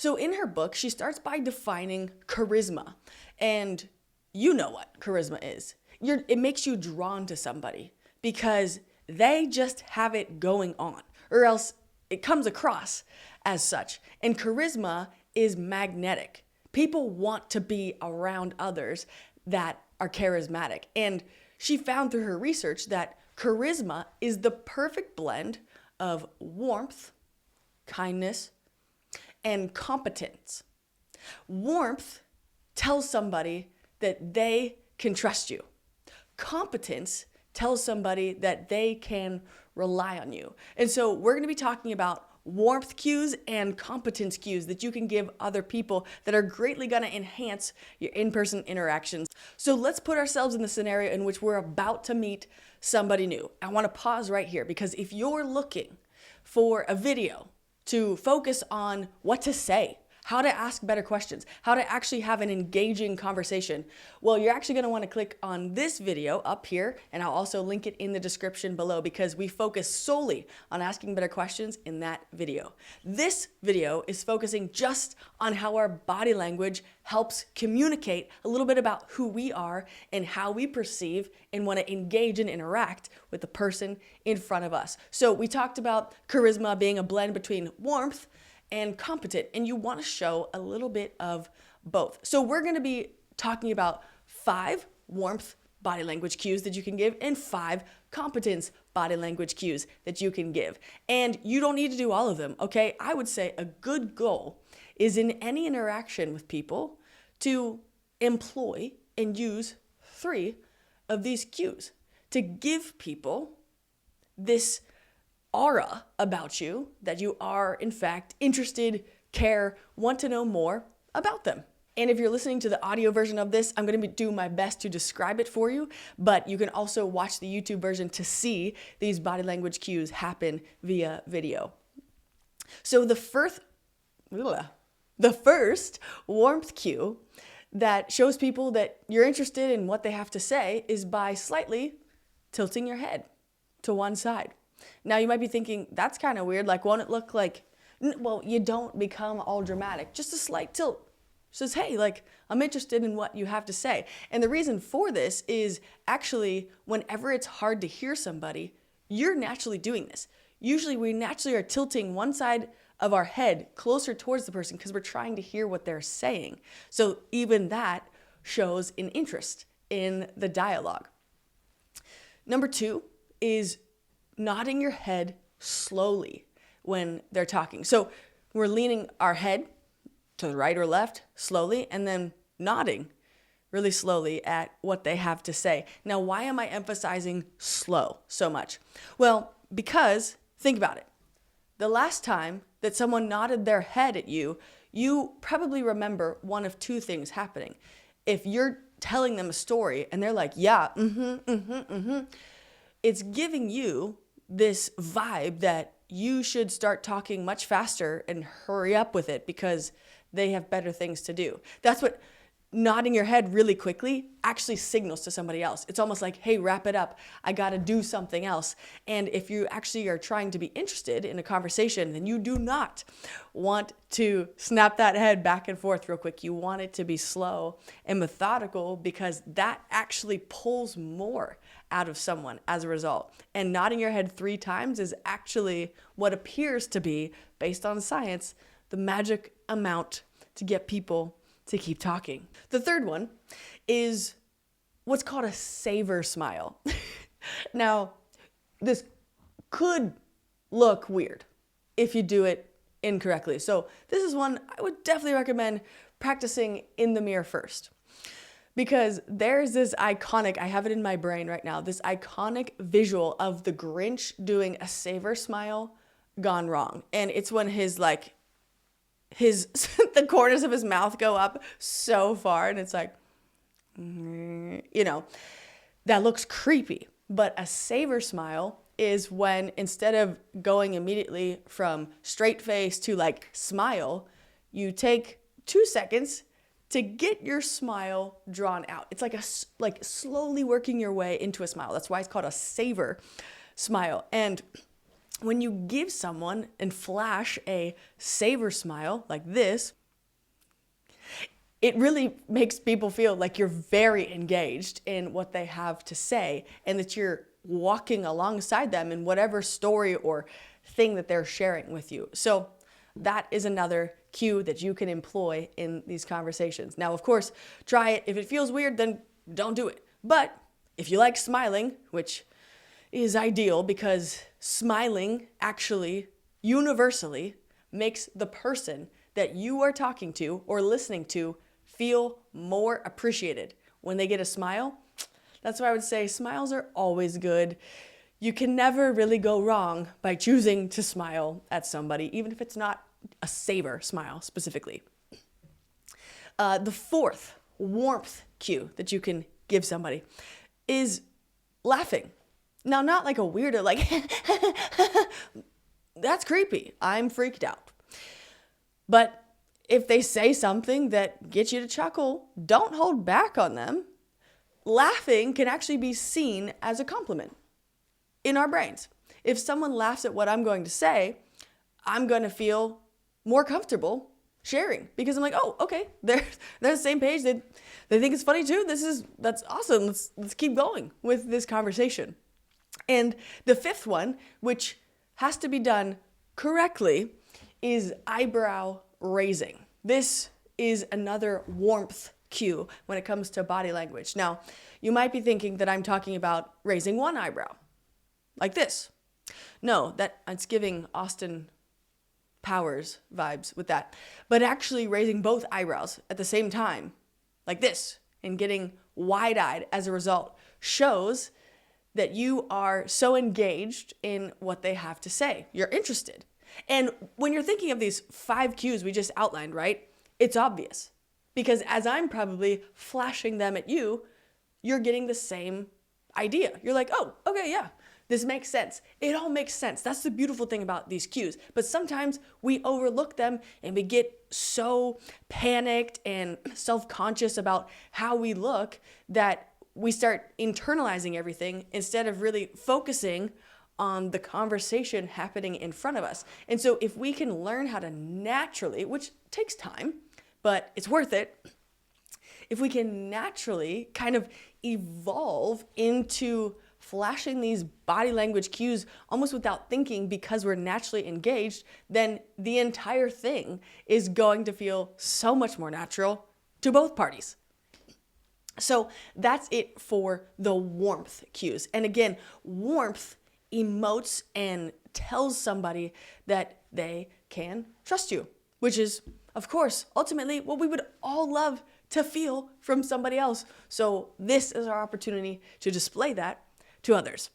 So in her book, she starts by defining charisma. And you know what charisma is. It makes you drawn to somebody because they just have it going on, or else it comes across as such. And charisma is magnetic. People want to be around others that are charismatic. And she found through her research that charisma is the perfect blend of warmth, kindness, and competence. Warmth tells somebody that they can trust you. Competence tells somebody that they can rely on you. And so we're going to be talking about warmth cues and competence cues that you can give other people that are greatly going to enhance your in-person interactions. So let's put ourselves in the scenario in which we're about to meet somebody new. I want to pause right here because if you're looking for a video to focus on what to say, how to ask better questions, how to actually have an engaging conversation, well, you're actually going to want to click on this video up here, and I'll also link it in the description below because we focus solely on asking better questions in that video. This video is focusing just on how our body language helps communicate a little bit about who we are and how we perceive and want to engage and interact with the person in front of us. So we talked about charisma being a blend between warmth and competent, and you want to show a little bit of both. So we're going to be talking about 5 warmth body language cues that you can give and 5 competence body language cues that you can give. And you don't need to do all of them, okay? I would say a good goal is in any interaction with people to employ and use 3 of these cues to give people this aura about you that you are in fact interested, care, want to know more about them. And if you're listening to the audio version of this, I'm going to do my best to describe it for you, but you can also watch the YouTube version to see these body language cues happen via video. So the first warmth cue that shows people that you're interested in what they have to say is by slightly tilting your head to one side. Now you might be thinking, that's kind of weird. Like, won't it look like, well, you don't become all dramatic. Just a slight tilt says, hey, like, I'm interested in what you have to say. And the reason for this is actually whenever it's hard to hear somebody, you're naturally doing this. Usually we naturally are tilting one side of our head closer towards the person because we're trying to hear what they're saying. So even that shows an interest in the dialogue. Number 2 is nodding your head slowly when they're talking. So we're leaning our head to the right or left slowly and then nodding really slowly at what they have to say. Now, why am I emphasizing slow so much? Well, because think about it. The last time that someone nodded their head at you, you probably remember one of 2 things happening. If you're telling them a story and they're like, yeah, it's giving you this vibe that you should start talking much faster and hurry up with it because they have better things to do. That's what nodding your head really quickly actually signals to somebody else. It's almost like, hey, wrap it up. I got to do something else. And if you actually are trying to be interested in a conversation, then you do not want to snap that head back and forth real quick. You want it to be slow and methodical because that actually pulls more out of someone as a result. And nodding your head 3 times is actually what appears to be, based on science, the magic amount to get people to keep talking. The third one is what's called a savor smile. Now, this could look weird if you do it incorrectly. So this is one I would definitely recommend practicing in the mirror first. Because there's this iconic, I have it in my brain right now, this iconic visual of the Grinch doing a savor smile gone wrong. And it's when the corners of his mouth go up so far and it's like, that looks creepy. But a savor smile is when instead of going immediately from straight face to like smile, you take 2 seconds to get your smile drawn out. It's like slowly working your way into a smile. That's why it's called a savor smile. And when you give someone and flash a savor smile like this, it really makes people feel like you're very engaged in what they have to say and that you're walking alongside them in whatever story or thing that they're sharing with you. So that is another cue that you can employ in these conversations. Now, of course, try it. If it feels weird, then don't do it. But if you like smiling, which is ideal because smiling actually universally makes the person that you are talking to or listening to feel more appreciated. When they get a smile, that's why I would say smiles are always good. You can never really go wrong by choosing to smile at somebody, even if it's not a savor smile specifically. The fourth warmth cue that you can give somebody is laughing. Now, not like a weirdo, like, that's creepy. I'm freaked out. But if they say something that gets you to chuckle, don't hold back on them. Laughing can actually be seen as a compliment in our brains. If someone laughs at what I'm going to say, I'm going to feel more comfortable sharing because I'm like, oh, okay, they're the same page. They think it's funny too. That's awesome. Let's keep going with this conversation. And the fifth one, which has to be done correctly, is eyebrow raising. This is another warmth cue when it comes to body language. Now, you might be thinking that I'm talking about raising one eyebrow, like this. No, it's giving Austin Powers vibes with that. But actually raising both eyebrows at the same time, like this, and getting wide-eyed as a result, shows that you are so engaged in what they have to say. You're interested. And when you're thinking of these 5 cues we just outlined, right, it's obvious. Because as I'm probably flashing them at you, you're getting the same idea. You're like, oh, okay, yeah, this makes sense. It all makes sense. That's the beautiful thing about these cues. But sometimes we overlook them and we get so panicked and self-conscious about how we look that we start internalizing everything instead of really focusing on the conversation happening in front of us. And so if we can learn how to naturally, which takes time, but it's worth it, if we can naturally kind of evolve into flashing these body language cues almost without thinking because we're naturally engaged, then the entire thing is going to feel so much more natural to both parties. So that's it for the warmth cues. And again, warmth emotes and tells somebody that they can trust you, which is, of course, ultimately what we would all love to feel from somebody else. So this is our opportunity to display that to others.